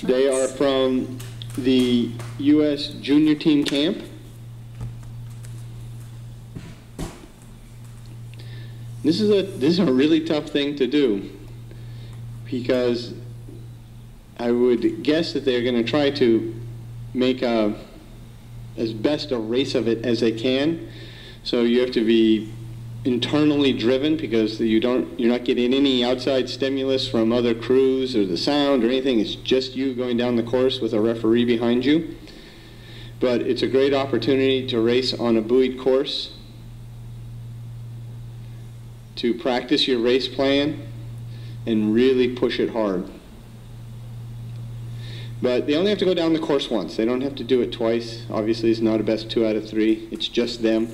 They are from the U.S. Junior Team Camp. This is a really tough thing to do, because I would guess that they're going to try to make as best a race of it as they can. So you have to be internally driven, because you're not getting any outside stimulus from other crews or the sound or anything. It's just you going down the course with a referee behind you. But it's a great opportunity to race on a buoyed course, to practice your race plan and really push it hard. But they only have to go down the course once. They don't have to do it twice. Obviously, it's not a best 2 out of 3. It's just them.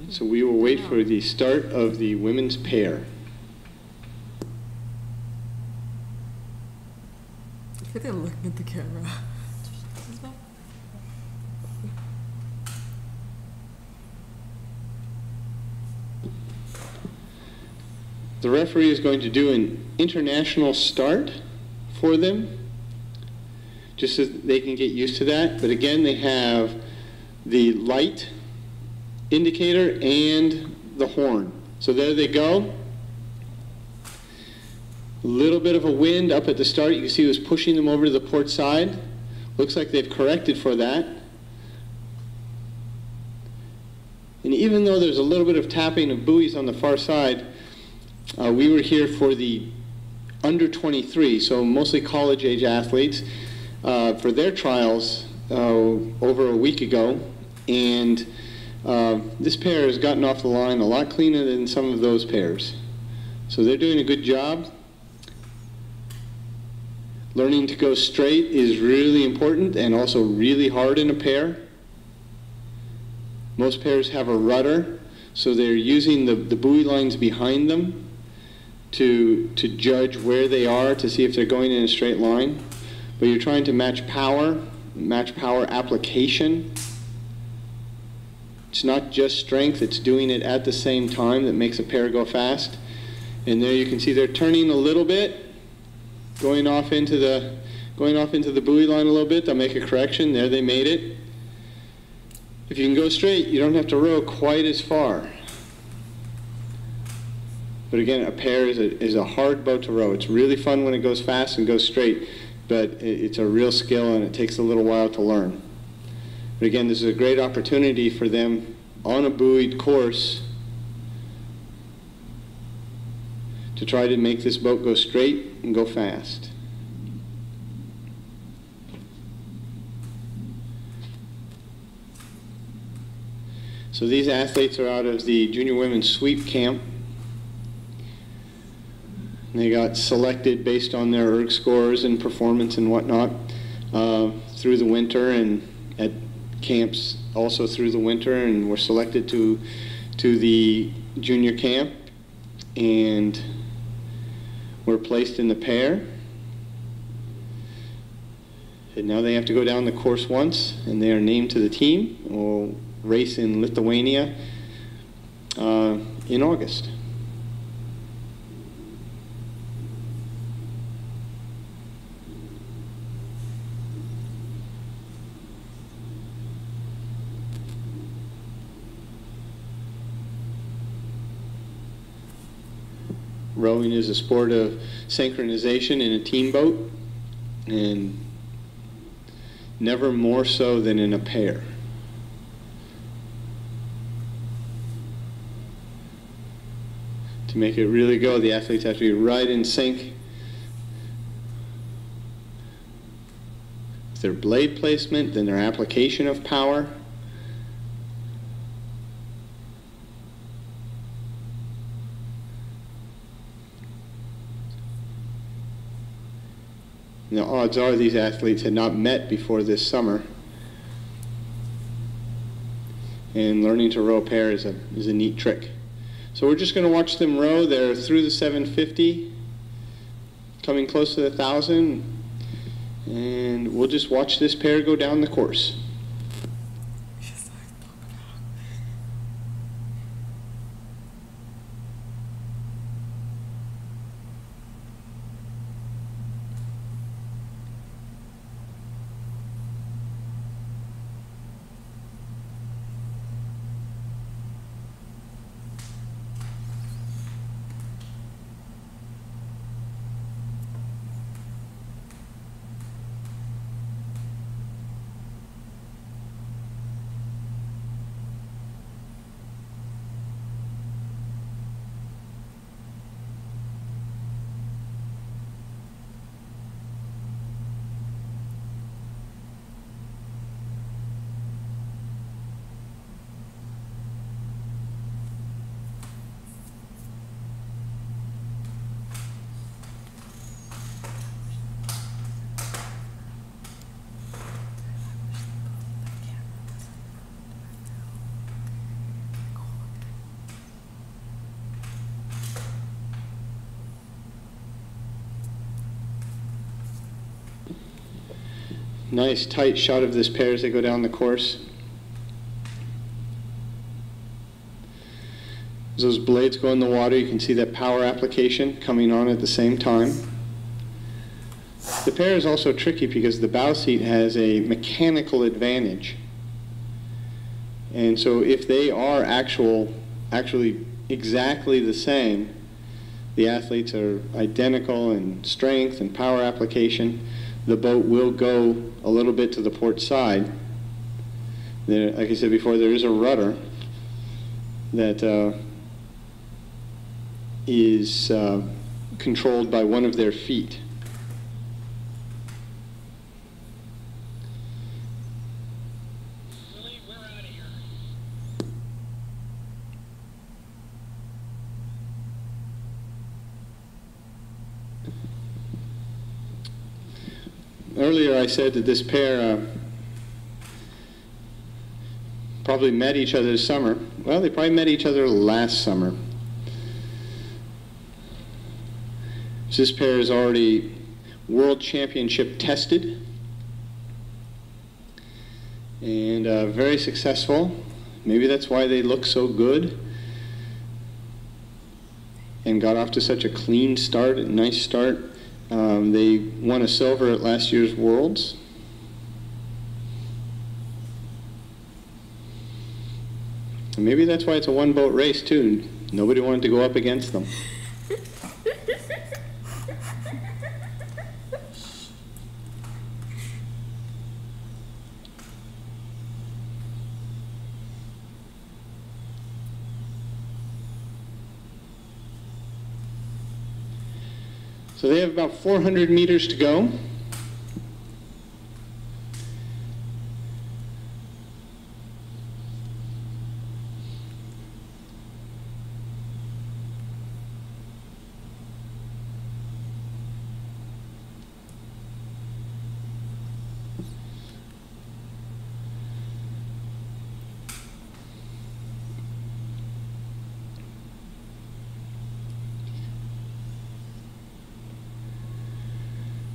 So we will wait for the start of the women's pair. I think they're looking at the camera. The referee is going to do an international start for them, just so they can get used to that. But again, they have the light indicator and the horn. So there they go. A little bit of a wind up at the start. You can see it was pushing them over to the port side. Looks like they've corrected for that. And even though there's a little bit of tapping of buoys on the far side, we were here for the under 23, so mostly college age athletes, for their trials over a week ago. And this pair has gotten off the line a lot cleaner than some of those pairs. So they're doing a good job. Learning to go straight is really important and also really hard in a pair. Most pairs have a rudder, so they're using the buoy lines behind them to judge where they are, to see if they're going in a straight line. But you're trying to match power application. It's not just strength, it's doing it at the same time that makes a pair go fast. And there you can see they're turning a little bit, going off into the buoy line a little bit. They'll make a correction. There, they made it. If you can go straight, you don't have to row quite as far. But again, a pair is a hard boat to row. It's really fun when it goes fast and goes straight, but it's a real skill and it takes a little while to learn. But again, this is a great opportunity for them on a buoyed course to try to make this boat go straight and go fast. So these athletes are out of the Junior Women's Sweep Camp. They got selected based on their ERG scores and performance and whatnot through the winter, and at camps also through the winter, and were selected to the junior camp and were placed in the pair. And now they have to go down the course once, and they are named to the team. We'll race in Lithuania in August. Rowing is a sport of synchronization in a team boat, and never more so than in a pair. To make it really go, the athletes have to be right in sync with their blade placement, then their application of power. And the odds are these athletes had not met before this summer. And learning to row a pair is a neat trick. So we're just going to watch them row. They're through the 750, coming close to the 1,000. And we'll just watch this pair go down the course. Nice tight shot of this pair as they go down the course. As those blades go in the water, you can see that power application coming on at the same time. The pair is also tricky because the bow seat has a mechanical advantage. And so if they are actually exactly the same, the athletes are identical in strength and power application, the boat will go a little bit to the port side. There, like I said before, there is a rudder that is controlled by one of their feet. Willie, we're out of here. Earlier I said that this pair probably met each other this summer. Well, they probably met each other last summer. This pair is already World Championship tested and very successful. Maybe that's why they look so good and got off to such a clean start, a nice start. They won a silver at last year's Worlds. And maybe that's why it's a one-boat race, too. Nobody wanted to go up against them. So they have about 400 meters to go.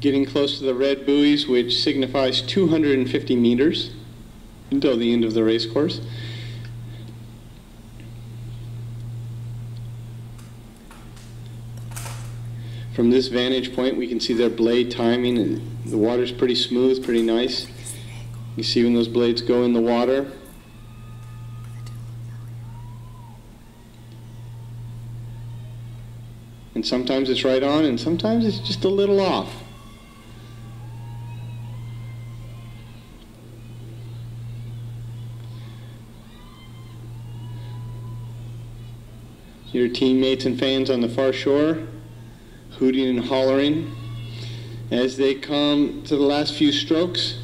Getting close to the red buoys, which signifies 250 meters until the end of the race course. From this vantage point, we can see their blade timing, and the water's pretty smooth, pretty nice. You see when those blades go in the water. And sometimes it's right on, and sometimes it's just a little off. Your teammates and fans on the far shore, hooting and hollering as they come to the last few strokes.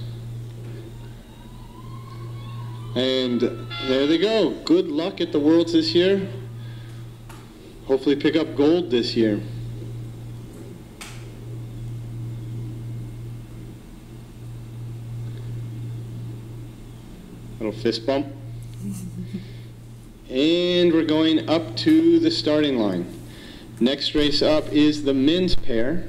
And there they go. Good luck at the Worlds this year. Hopefully pick up gold this year. Little fist bump. And we're going up to the starting line. Next race up is the men's pair.